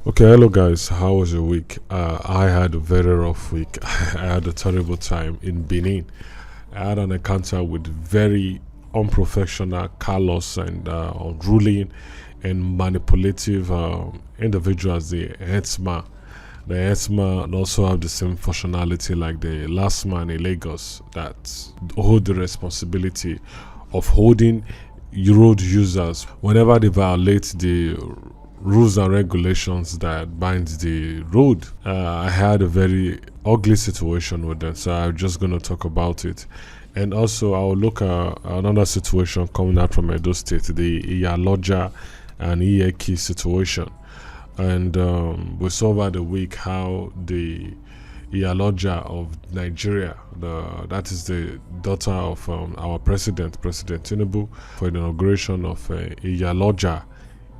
Okay, hello guys, how was your week? I had a very rough week. I had a terrible time in Benin. I had an encounter with very unprofessional, callous, and unruly and manipulative individuals, the EDSTMA. The EDSTMA also have the same functionality like the last man in Lagos that hold the responsibility of holding road users whenever they violate the rules and regulations that binds the road. I had a very ugly situation with them, so I'm just going to talk about it. And also, I'll look at another situation coming out from Edo State, the IYALOJA and EFCC situation. And we saw over the week how the EYALOJA of Nigeria, that is the daughter of our President Tinubu, for the inauguration of EYALOJA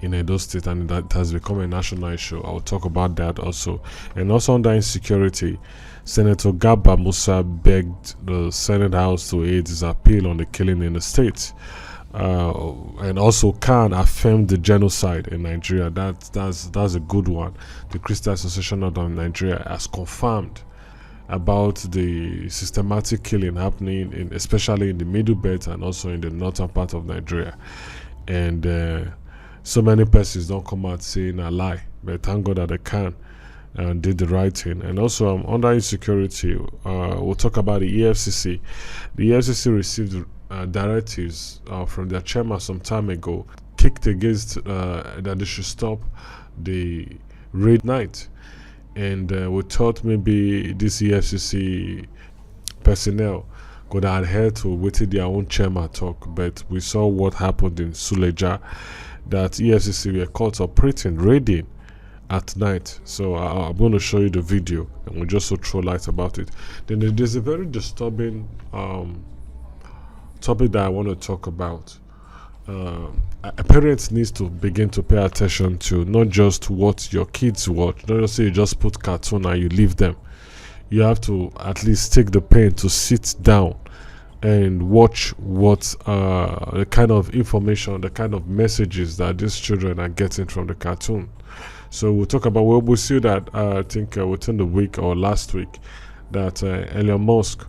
in Edo State, and that has become a national issue. I'll talk about that also. And also under insecurity, Senator Garba Musa begged the Senate House to aid his appeal on the killing in the state. And also Khan affirmed the genocide in Nigeria. That's a good one. The Christian Association of Nigeria has confirmed about the systematic killing happening especially in the Middle Belt and also in the northern part of Nigeria. And so many persons don't come out saying a lie, but thank God that they can and did the right thing. And also under insecurity, we'll talk about the EFCC. The EFCC received directives from their chairman some time ago, kicked against that they should stop the raid night. And we thought maybe this EFCC personnel could adhere to what their own chairman talk, but we saw what happened in Suleja, that EFCC were caught operating, raiding at night. So I'm going to show you the video and we'll just throw light about it. Then there's a very disturbing topic that I want to talk about. Parents need to begin to pay attention to not just what your kids watch. Not just say you just put cartoon and you leave them. You have to at least take the pain to sit down and watch what the kind of information, the kind of messages that these children are getting from the cartoon. So we'll talk about, we'll see that I think within the week or last week that Elon Musk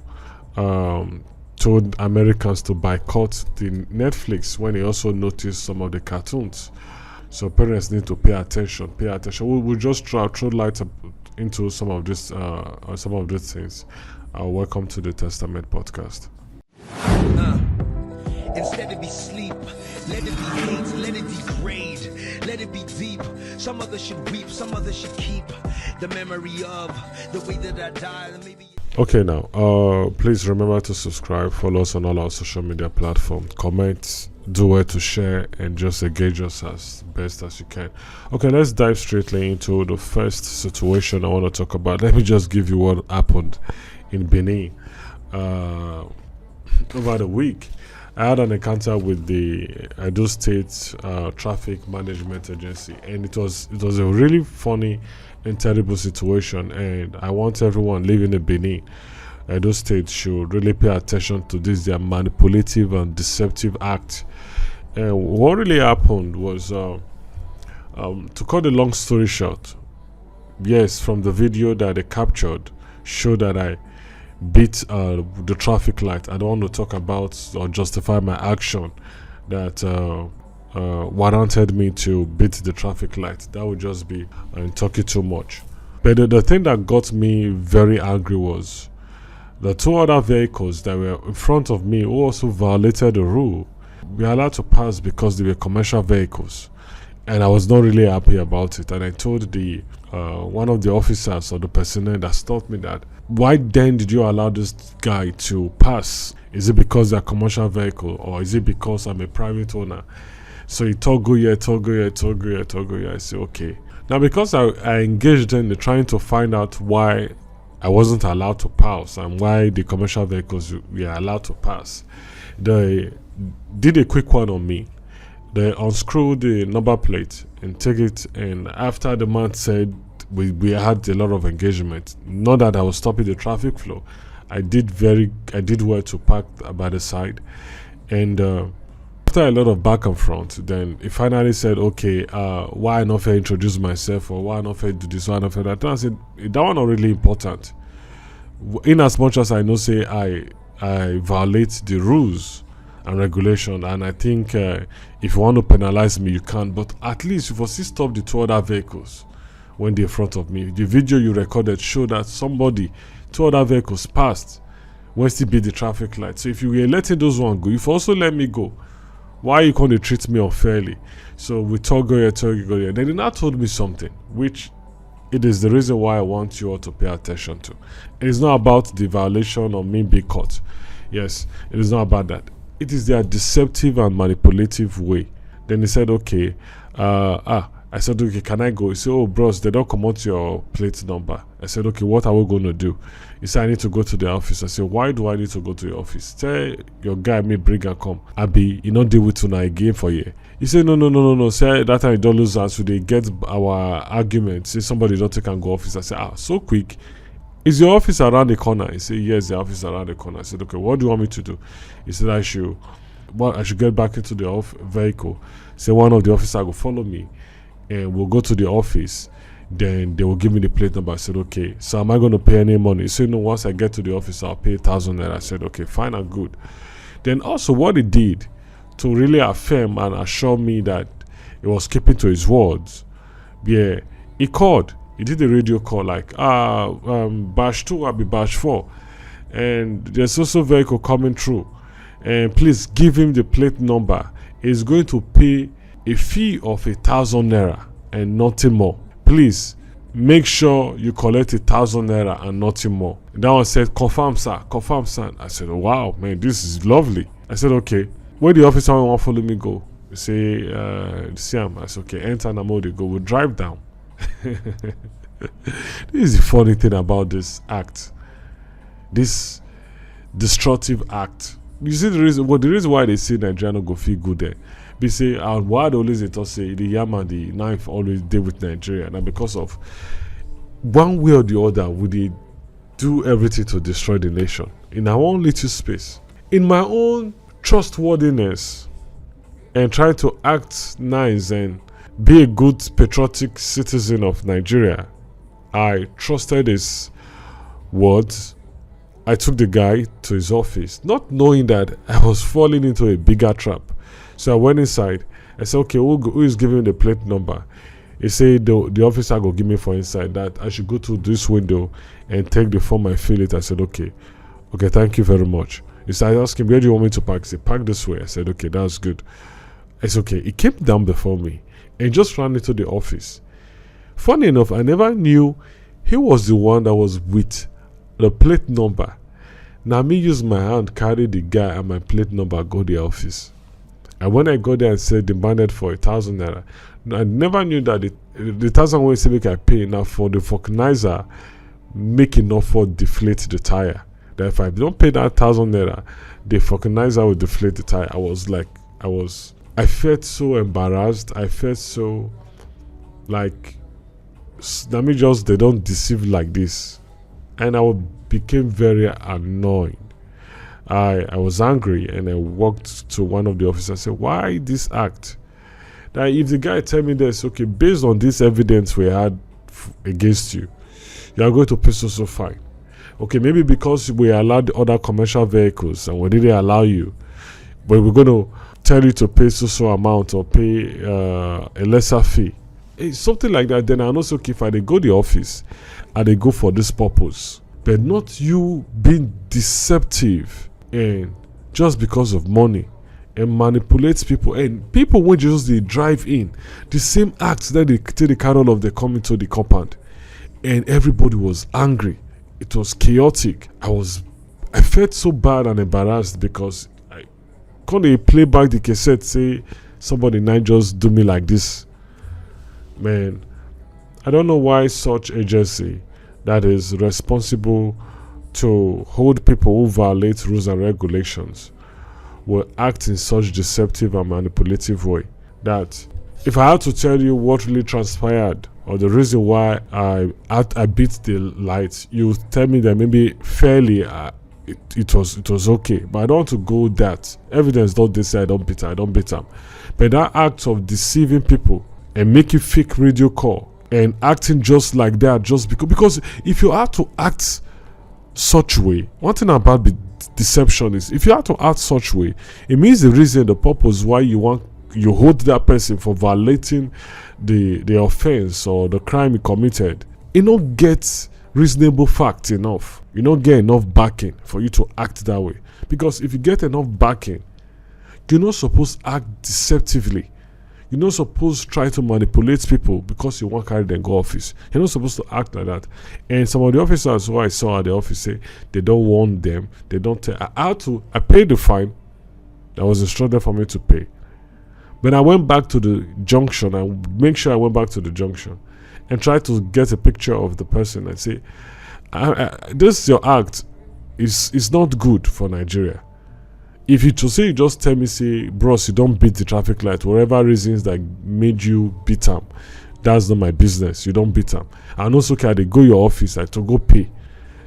told Americans to boycott the Netflix when he also noticed some of the cartoons. So parents need to pay attention. We'll just throw light into some of these things. Welcome to the Testament podcast. Instead of be sleep, let it be hate, let it degrade, let it be deep. Some others should weep, some others should keep the memory of the way that I died. Maybe. Okay, now, please remember to subscribe, follow us on all our social media platforms, comment, do well to share, and just engage us as best as you can. Okay, let's dive straightly into the first situation I want to talk about. Let me just give you what happened in Benin. Over the week, I had an encounter with the Edo State Traffic Management Agency, and it was a really funny and terrible situation. And I want everyone living in Benin, Edo State, should really pay attention to this their manipulative and deceptive act. And what really happened was, to cut the long story short, yes, from the video that they captured, showed that I beat the traffic light. I don't want to talk about or justify my action that warranted me to beat the traffic light. That would just be talking too much. But the thing that got me very angry was the two other vehicles that were in front of me who also violated the rule. We are allowed to pass because they were commercial vehicles, and I was not really happy about it. And I told the one of the officers or the personnel that stopped me that, why then did you allow this guy to pass? Is it because they're a commercial vehicle, or is it because I'm a private owner? So he told go here. I said, okay. Now, because I engaged in trying to find out why I wasn't allowed to pass and why the commercial vehicles were allowed to pass, they did a quick one on me. They unscrewed the number plate and take it, and after the man said we had a lot of engagement, not that I was stopping the traffic flow. I did well to park by the side, and After a lot of back and front, then he finally said, okay, why not fair introduce myself, or why not fair do this, why not fair that. And I said, that one not really important. In as much as I know, say I violate the rules and regulation, and I think if you want to penalize me, you can, but at least you will still stop the two other vehicles when they're in front of me. The video you recorded showed that two other vehicles passed when still be the traffic light. So if you were letting those one go, if you also let me go, why you can't treat me unfairly? So we talk go here. Then they now told me something, which it is the reason why I want you all to pay attention to. It is not about the violation or me being caught. Yes, it is not about that. It is their deceptive and manipulative way. Then he said, okay, I said, okay, can I go? He said, oh, bros, they don't come out your plate number. I said, okay, what are we going to do? He said, I need to go to the office. I said, why do I need to go to your office? Tell your guy, me bring and come. Abi, you not deal with tonight again for you. He said, no. Say that time you don't lose us. So they get our argument. Say somebody don't take and go office. I said, so quick. Is your office around the corner? He said, yes, the office is around the corner. I said, okay, what do you want me to do? He said, I should get back into the vehicle. Say one of the officers will follow me, and we'll go to the office. Then they will give me the plate number. I said, okay, so am I going to pay any money? He said, no, once I get to the office, I'll pay 1,000 naira. I said, okay, fine and good. Then also what he did to really affirm and assure me that he was keeping to his words, yeah, he called. He did a radio call like, batch 2, I'll be batch 4. And there's also vehicle coming through. And please give him the plate number. He's going to pay a fee of 1,000 naira and nothing more. Please make sure you collect 1,000 naira and nothing more. And that one said, confirm sir. I said, wow, man, this is lovely. I said, okay. Where the officer want to follow me go? He say, see him. I said, okay, enter Namodi, go. We'll drive down. This is the funny thing about this act, this destructive act. You see the reason why they say Nigeria go feel good there. They say, why they always they talk say the yam and the knife always deal with Nigeria, and because of one way or the other, would they do everything to destroy the nation in our own little space. In my own trustworthiness and try to act nice and be a good patriotic citizen of Nigeria, I trusted his words. I took the guy to his office, not knowing that I was falling into a bigger trap. So I went inside. I said, okay, who is giving the plate number? He said the officer go give me for inside that I should go to this window and take the form and fill it. I said, okay, thank you very much. He said, I asked him, where do you want me to park? He said, park this way. I said, okay, that's good. It's okay. He came down before me and just ran into the office. Funny enough, I never knew he was the one that was with the plate number. Now me use my hand, carry the guy and my plate number, go to the office. And when I got there and said demanded for 1,000 naira, I never knew that the 1,000 way say make I pay now for the vulcanizer, make enough for deflate the tire. That if I don't pay that 1,000 naira, the vulcanizer will deflate the tire. I felt so embarrassed. I felt so like, let me just, they don't deceive like this. And I became very annoyed. I was angry and I walked to one of the officers and said, why this act? That if the guy tell me this, okay, based on this evidence we had against you, you are going to pay so fine. Okay, maybe because we allowed other commercial vehicles and we didn't allow you, but we're going to tell you to pay so amount or pay a lesser fee. It's something like that. Then I know, okay, if I go to the office and they go for this purpose, but not you being deceptive and just because of money and manipulate people, and people when just they drive in the same acts that they take the carol of they come into the compound, and everybody was angry. It was chaotic. I felt so bad and embarrassed because I couldn't play back the cassette, say somebody might just do me like this. Man, I don't know why such agency that is responsible to hold people who violate rules and regulations will act in such deceptive and manipulative way that if I had to tell you what really transpired or the reason why I beat the lights, you tell me that maybe fairly it was okay. But I don't want to go that. Evidence don't they say I don't beat them. But that act of deceiving people and making fake radio call and acting just like that, just because if you have to act such way, one thing about deception is if you have to act such way, it means the reason, the purpose why you hold that person for violating the offense or the crime he committed, you don't get reasonable fact enough. You don't get enough backing for you to act that way. Because if you get enough backing, you're not supposed to act deceptively. You're not supposed to try to manipulate people because you want to carry them go office. You're not supposed to act like that. And some of the officers who I saw at the office say they don't want them. They don't tell. I paid the fine that was instructed for me to pay. But I went back to the junction. I make sure I went back to the junction and tried to get a picture of the person and say, this your act is not good for Nigeria. If you just tell me, say, bros, you don't beat the traffic light, whatever reasons that made you beat them, that's not my business. You don't beat them. And also, can they go your office, like to go pay,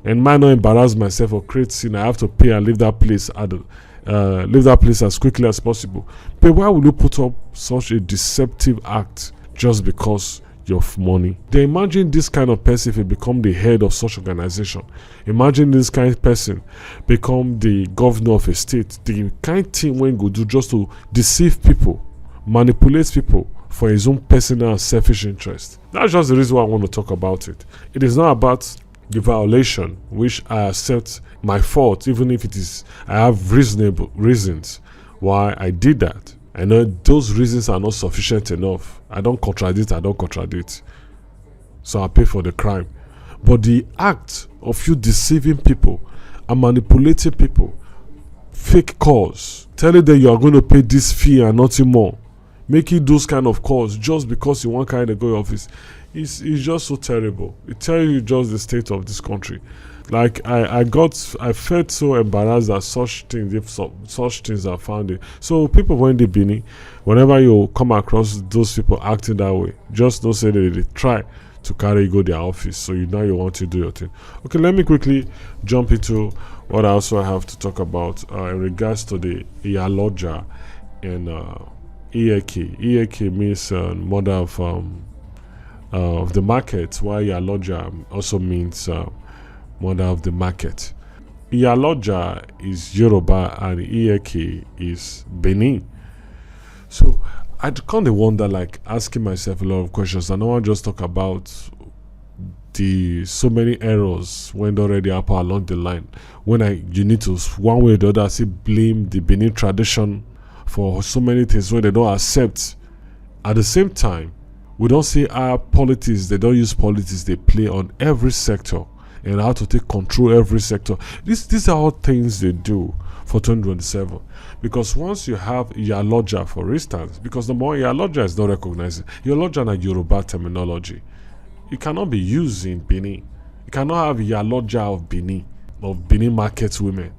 and might not embarrass myself or create scene. I have to pay and leave that place as quickly as possible. But why would you put up such a deceptive act just because of money? Then imagine this kind of person if he become the head of such organization. Imagine this kind of person become the governor of a state. The kind of thing when go do just to deceive people, manipulate people for his own personal and selfish interest. That's just the reason why I want to talk about it. It is not about the violation, which I accept my fault, even if it is I have reasonable reasons why I did that. I know those reasons are not sufficient enough. I don't contradict. So I pay for the crime. But the act of you deceiving people and manipulating people, fake calls, telling them you are going to pay this fee and nothing more, making those kind of calls just because you want kind of go to office, is just so terrible. It tells you just the state of this country. Like I felt so embarrassed that such things, if such things are found. So people when they Benin, whenever you come across those people acting that way, just don't say that they try to carry you go their office. So you want to do your thing. Okay, let me quickly jump into what I also have to talk about in regards to the IYALOJA and EAK. EAK means mother of the market, while IYALOJA also means mother of the market. IYALOJA is Yoruba and EAK is Benin. So I kind of wonder, like, asking myself a lot of questions. I don't want to just talk about the so many errors when already happen along the line. When you need to one way or the other say blame the Benin tradition for so many things where they don't accept. At the same time, we don't see our politics. They don't use politics. They play on every sector and how to take control every sector. These are all things they do for 2027. Because once you have IYALOJA, for instance, because the more IYALOJA is not recognized, IYALOJA and Yoruba terminology, it cannot be used in Benin. You cannot have IYALOJA of Benin market women.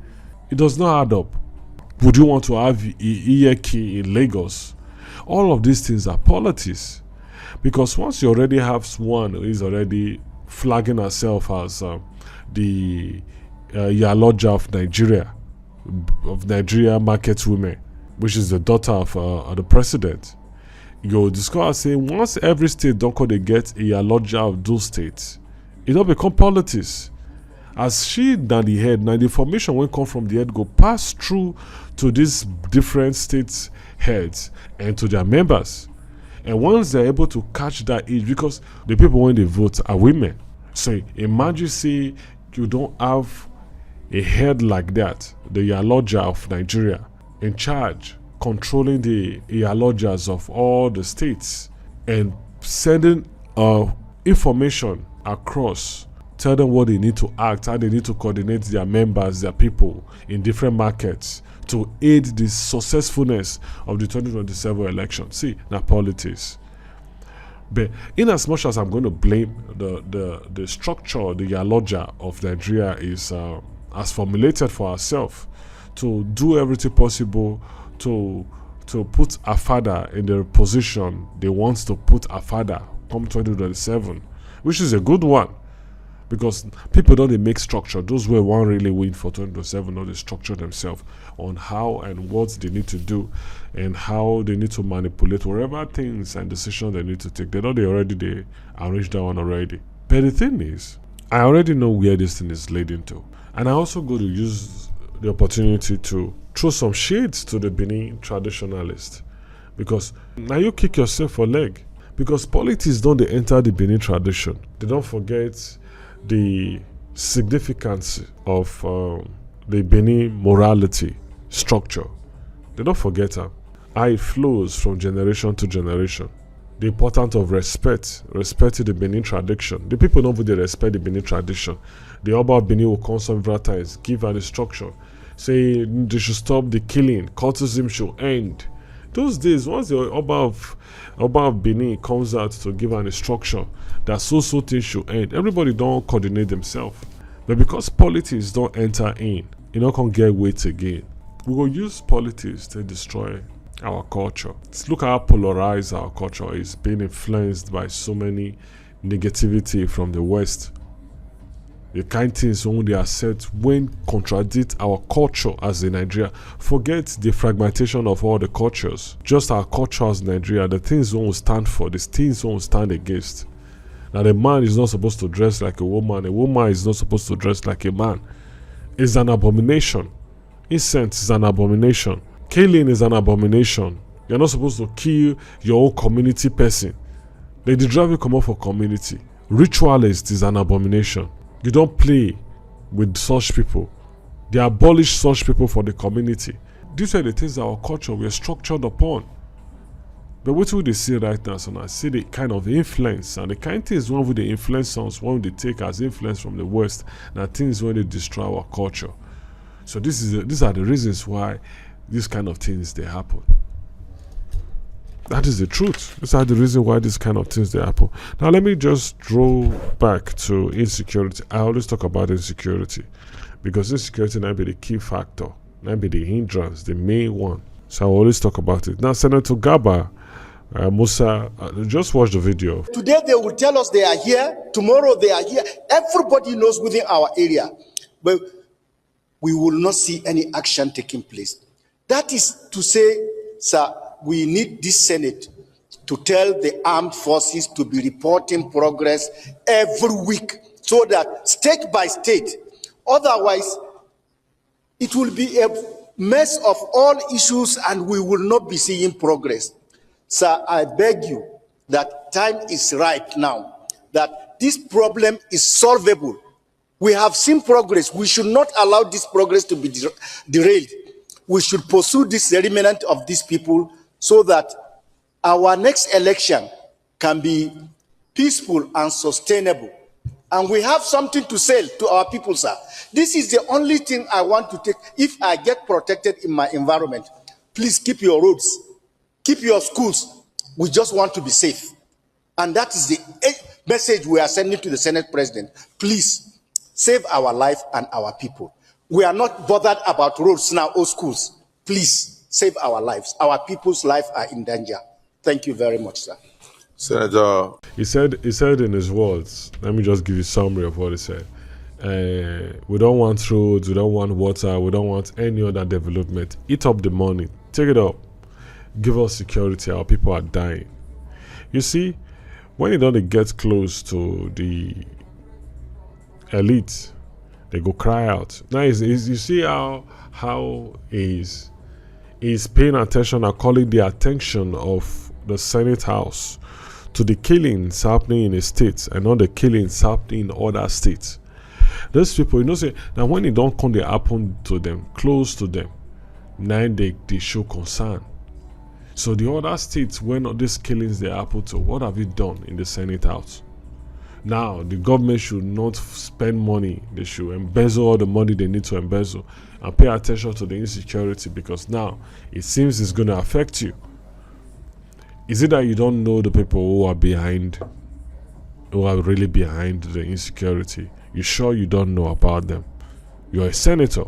It does not add up. Would you want to have EAK in Lagos? All of these things are politics. Because once you already have one who is already flagging herself as the IYALOJA of Nigeria market women, which is the daughter of the president, you discover saying once every state don't call they get IYALOJA of those states, it don't become politics. As she now the head, now the information will come from the head go pass through to these different states heads and to their members. And once they're able to catch that age, because the people when they vote are women. So imagine say you don't have a head like that, the IYALOJA of Nigeria, in charge, controlling the IYALOJAs of all the states and sending information across, tell them what they need to act, how they need to coordinate their members, their people in different markets to aid the successfulness of the 2027 election. See, now politics. But in as much as I'm going to blame the structure, the IYALOJA of Nigeria is as formulated for ourselves to do everything possible to put a father in the position they want to put a father come 2027, which is a good one. because people don't they make structure. Those who want really win for 2027, know they structure themselves on how and what they need to do and how they need to manipulate whatever things and decisions they need to take. They know they arranged that one already. But the thing is, I already know where this thing is leading to. And I also go to use the opportunity to throw some shades to the Benin traditionalists, because now you kick yourself for leg. Because politics don't they enter the Benin tradition. They don't forget the significance of the Benin morality structure. They don't forget that. How it flows from generation to generation. The importance of respecting the Benin tradition. The people don't really respect the Benin tradition. The Oba of Benin will come several times, give an instruction, say they should stop the killing, cultism should end. Those days, once the Oba of Benin comes out to give an instruction that so things should end, everybody don't coordinate themselves. But because politics don't enter in, you know, can't get weight again. We will use politics to destroy our culture. Look how polarized our culture is, being influenced by so many negativity from the West. The kind things when they accept when contradict our culture as in Nigeria. Forget the fragmentation of all the cultures. Just our culture as Nigeria, the things we will stand for, the things we will stand against. Now the man is not supposed to dress like a woman is not supposed to dress like a man. It's an abomination. Incense is an abomination. Killing is an abomination. You're not supposed to kill your own community person. They drive you come out for community. Ritualist is an abomination. You don't play with such people. They abolish such people for the community. These are the things that our culture we are structured upon. But what will they see right now? So I see the kind of influence and the kind of things when they influence us, when they take as influence from the West, and things when they destroy our culture. So these are the reasons why these kind of things they happen. That is the truth. These are the reason why these kind of things they happen. Now let me just draw back to insecurity. I always talk about insecurity because insecurity might be the key factor, might be the hindrance, the main one. So I always talk about it. Now Senator Gaba Musa, just watch the video. Today they will tell us they are here. Tomorrow they are here. Everybody knows within our area, but we will not see any action taking place. That is to say, sir, we need this Senate to tell the armed forces to be reporting progress every week so that state by state, otherwise it will be a mess of all issues and we will not be seeing progress. Sir, I beg you that time is right now, that this problem is solvable. We have seen progress. We should not allow this progress to be derailed. We should pursue this remnant of these people so that our next election can be peaceful and sustainable. And we have something to sell to our people, sir. This is the only thing I want to take. If I get protected in my environment, please keep your roads, keep your schools. We just want to be safe. And that is the message we are sending to the Senate President. Please save our life and our people. We are not bothered about roads now or schools. Please save our lives. Our people's lives are in danger. Thank you very much, sir. Senator, he said in his words, let me just give you a summary of what he said. We don't want roads, we don't want water, we don't want any other development. Eat up the money, take it up, give us security, our people are dying. You see, when you don't get close to the elite, they go cry out. Now you see how is paying attention or calling the attention of the Senate House to the killings happening in a state and not the killings happening in other states. Those people, you know, say that when it don't come, they happen to them, close to them, now they show concern. So the other states, when these killings they happen to, what have you done in the Senate House? Now, the government should not spend money. They should embezzle all the money they need to embezzle and pay attention to the insecurity, because now it seems it's going to affect you. Is it that you don't know the people who are really behind the insecurity? You sure you don't know about them? You're a senator.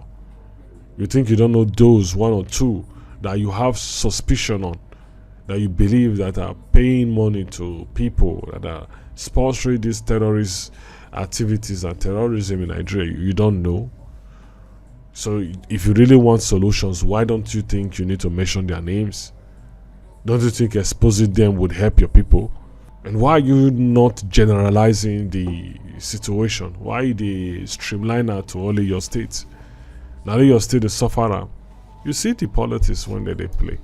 You think you don't know those one or two that you have suspicion on, that you believe that are paying money to people that are sponsoring these terrorist activities and terrorism in Nigeria, you don't know. So if you really want solutions, why don't you think you need to mention their names? Don't you think exposing them would help your people? And why are you not generalizing the situation? Why the streamliner to only your state? Now your state is sufferer. You see the politics when they play.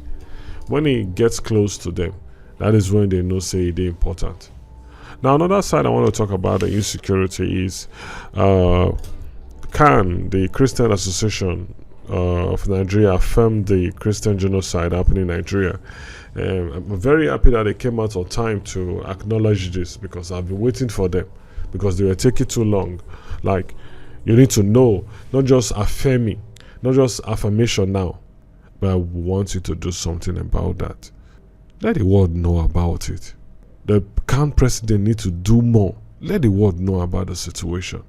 When it gets close to them, that is when they know say they're important. Now another side I want to talk about the insecurity is CAN, the Christian Association of Nigeria, affirmed the Christian genocide happening in Nigeria. I'm very happy that they came out on time to acknowledge this, because I've been waiting for them, because they were taking too long. Like, you need to know, not just affirming, not just affirmation now, but I want you to do something about that. Let the world know about it. The CAN president need to do more. Let the world know about the situation.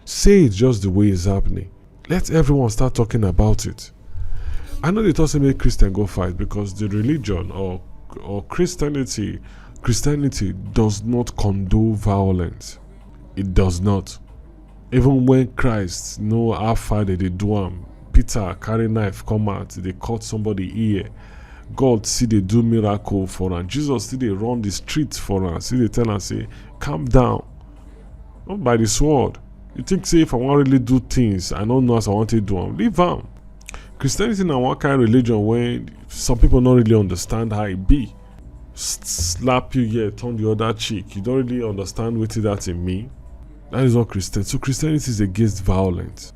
Say it just the way it's happening. Let everyone start talking about it. I know they thought say make Christian go fight, because the religion or Christianity does not condone violence. It does not. Even when Christ know how far they do am, Peter carry knife come out, they cut somebody ear. God see they do miracle for am. Jesus see they run the streets for am. See they tell am say, calm down. Not by the sword. You think say if I want really do things, I don't know as I want to do them, leave am. Christianity na one kind of religion when some people don't really understand how it be. Slap you here, turn the other cheek. You don't really understand what that in me. That is not Christian. So Christianity is against violence.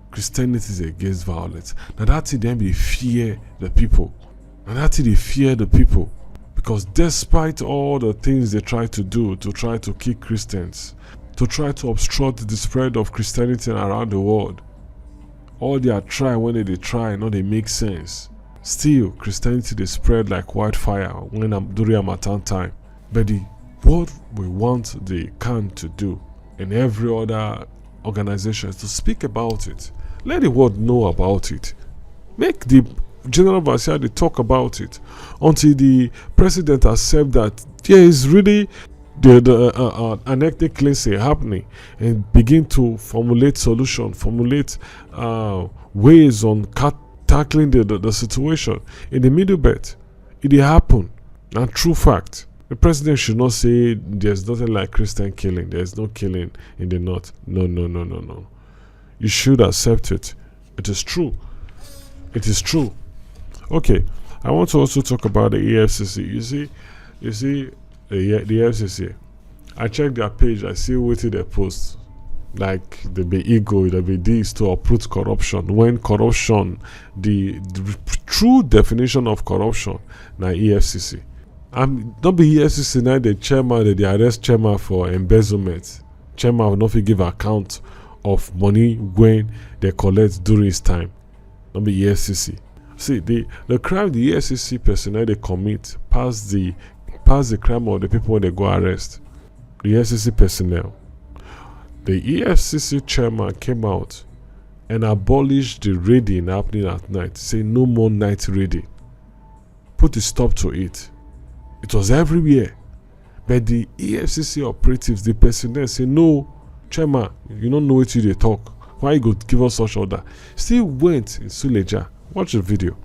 Christianity is against violence. Now that's it, then they fear the people. And that's it, they fear the people. Because despite all the things they try to do to try to kill Christians, to try to obstruct the spread of Christianity around the world, all they are trying, when they try, no, they make sense. Still, Christianity they spread like wildfire when I'm during Harmattan time. But what we want the CAN to do, and every other organization, is to speak about it. Let the world know about it. Make the General Vasia they talk about it until the president accept that there is really an ethnic cleansing happening, and begin to formulate solution, formulate ways on tackling the situation. In the middle belt, it happen. And true fact, the president should not say there's nothing like Christian killing, there's no killing in the north. No. You should accept it. It is true. It is true. Okay, I want to also talk about the EFCC. You see the EFCC. I check their page, I see what they post. Like the be ego, the be this to uproot corruption. When corruption, the true definition of corruption, na EFCC. Not be EFCC now the chairman, they arrest chairman for embezzlement. Chairman will not give account of money when they collect during his time. Not be EFCC. See, the crime the EFCC personnel they commit past the crime of the people when they go arrest. The EFCC personnel. The EFCC chairman came out and abolished the raiding happening at night. Say no more night raiding. Put a stop to it. It was everywhere. But the EFCC operatives, the personnel say, no, chairman, you don't know what they talk. Why you go give us such order? Still went in Suleja. Watch the video.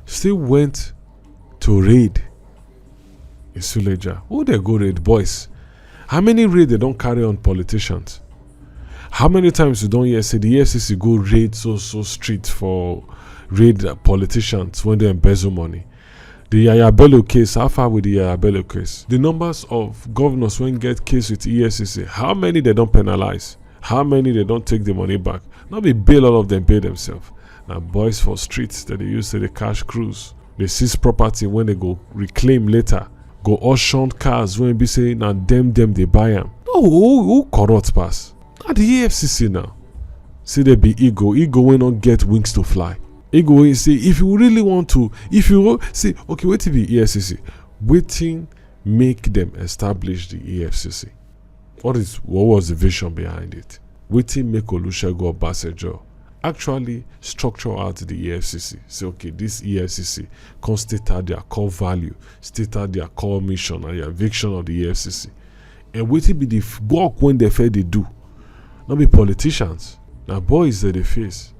Still went to raid in Suleja. Who they go raid? Boys. How many raid they don't carry on politicians? How many times you don't hear say the EFCC go raid so street for raid politicians when they embezzle money? The Ayabelo case, how far with the Ayabelo case? The numbers of governors when get case with EFCC, how many they don't penalize? How many they don't take the money back? Not be bail, all of them pay themselves. Now boys for streets that they use to the cash cruise. They seize property when they go reclaim later. Go auction cars when be say now them they buy them. Oh, who corrupt pass? Now the EFCC now. See there be ego will not get wings to fly. Ego will say if you really want to, if you say okay, wait to be EFCC, waiting make them establish the EFCC. What was the vision behind it? Waiting make Olusegun Obasanjo actually structure out the EFCC. Say okay, this EFCC constitute their core value, stated their core mission and their vision of the EFCC. And waiting be the work when they fail they do. Not be politicians. Now boys that they face.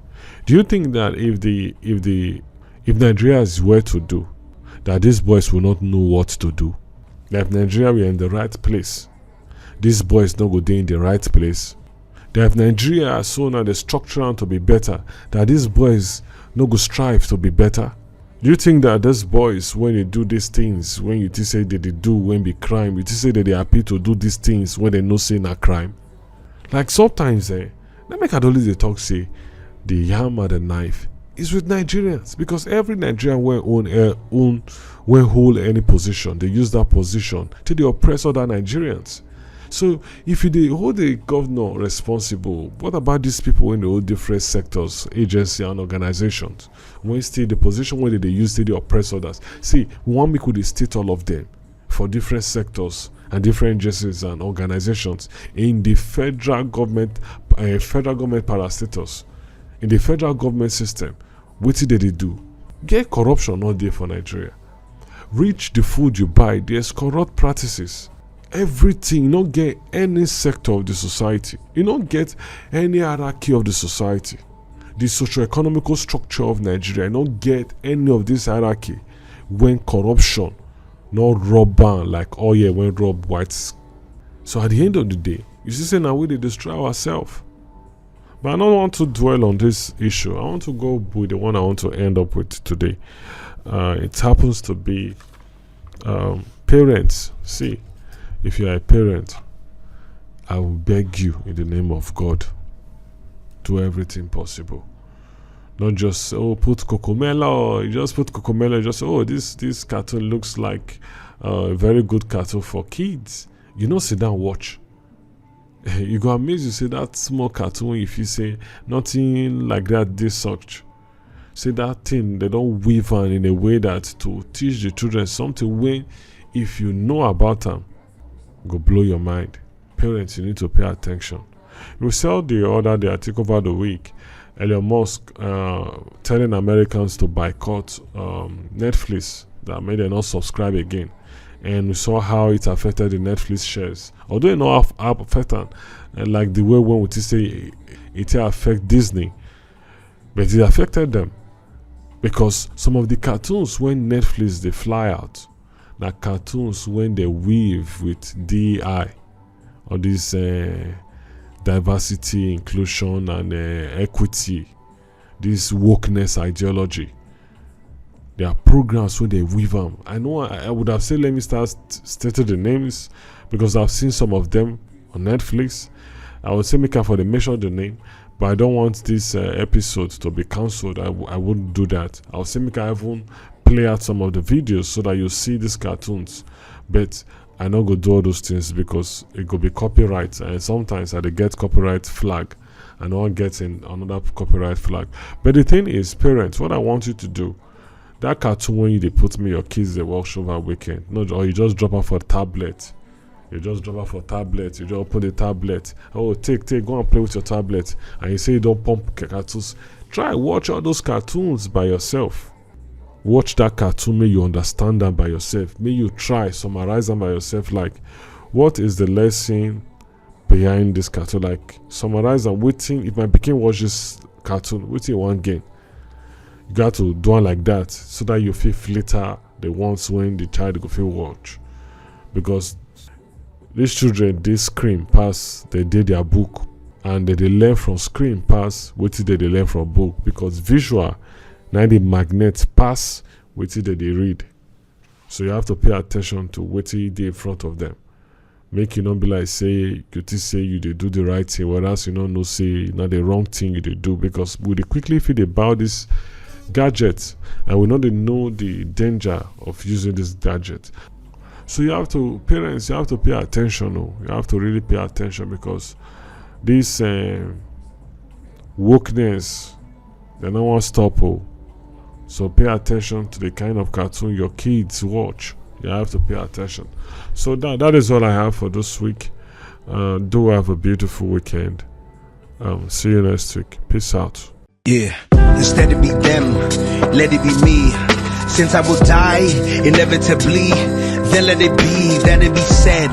Do you think that if Nigeria is where to do, that these boys will not know what to do? That if Nigeria were in the right place, these boys not go there in the right place. That if Nigeria are so now the structure to be better, that these boys no go strive to be better. Do you think that these boys, when they do these things, when you say that they do when be crime, you say that they happy to do these things when they no say na crime? Like sometimes they make always they talk say the hammer the knife is with Nigerians, because every Nigerian when hold any position, they use that position to the oppress other Nigerians. So if you hold the governor responsible, what about these people in the whole different sectors, agencies and organizations? When still the position where they use to the oppress others. See, we want me could state all of them for different sectors and different agencies and organizations in the federal government parastatus, in the federal government system. What did they do? Get corruption not there for Nigeria. Reach the food you buy, there's corrupt practices. Everything, you don't get any sector of the society. You don't get any hierarchy of the society. The socio-economical structure of Nigeria, you don't get any of this hierarchy when corruption not rob ban like oil when rob whites. So at the end of the day, you see say now we dey destroy ourselves. But I don't want to dwell on this issue. I want to go with the one I want to end up with today. It happens to be parents. See, if you are a parent, I will beg you in the name of God, do everything possible. Not just put Cocomelo, you just put Cocomelo, just this cartoon looks like a very good cartoon for kids. You know, sit down watch. You go amazed, you say that small cartoon, if you say nothing like that this such. Say that thing, they don't weave on in a way that to teach the children something when if you know about them, go blow your mind. Parents, you need to pay attention. We saw the other day, I think over the week, Elon Musk telling Americans to boycott Netflix, that made them not subscribe again. And we saw how it affected the Netflix shares. Although it not affected like the way when we say it affect Disney, but it affected them because some of the cartoons when Netflix they fly out, like cartoons when they weave with DEI or this diversity, inclusion, and equity, this wokeness ideology. There are programs where they weave them. I know I would have said let me start stating the names because I've seen some of them on Netflix. I would say make up for the mention the name, but I don't want this episode to be cancelled. I wouldn't do that. I would say make I even play out some of the videos so that you see these cartoons. But I not go do all those things because it could be copyright, and sometimes I get copyright flag and no one gets in another copyright flag. But the thing is, parents, what I want you to do, that cartoon when they put me your kids they watch over weekend, no, or you just drop off for tablet. You just drop off for tablet, you just open the tablet. Oh, take, go and play with your tablet. And you say you don't pump cartoons. Try watch all those cartoons by yourself. Watch that cartoon, may you understand them by yourself. May you try summarize them by yourself. Like, what is the lesson behind this cartoon? Like, summarize and waiting. If my pikin watch this cartoon, waiting one game. You got to do it like that so that you feel flatter the ones when the child go feel watch. Because these children, they screen pass, they did their book, and they learn from screen pass, what they learn from book. Because visual, now the magnet pass, what they read. So you have to pay attention to what they in front of them. make you not be like say you just say you dey do the right thing, whereas you know say not the wrong thing you dey do, because we dey quickly feel about this gadget and we not dey know the danger of using this gadget. So you have to, parents, you have to pay attention. You have to really pay attention, because this wokeness, they don't want to stop. So pay attention to the kind of cartoon your kids watch. You have to pay attention. So that is all I have for this week. Do have a beautiful weekend. See you next week. Peace out. Yeah, instead it be them, let it be me. Since I will die inevitably, then let it be that it be said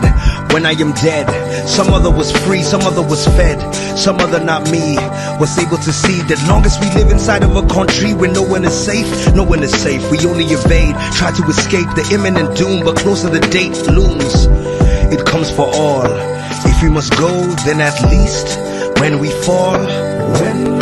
when I am dead. Some other was free, some other was fed, some other not me was able to see that long as we live inside of a country where no one is safe, no one is safe. We only evade, try to escape the imminent doom, but closer the date looms. It comes for all. If we must go, then at least when we fall, when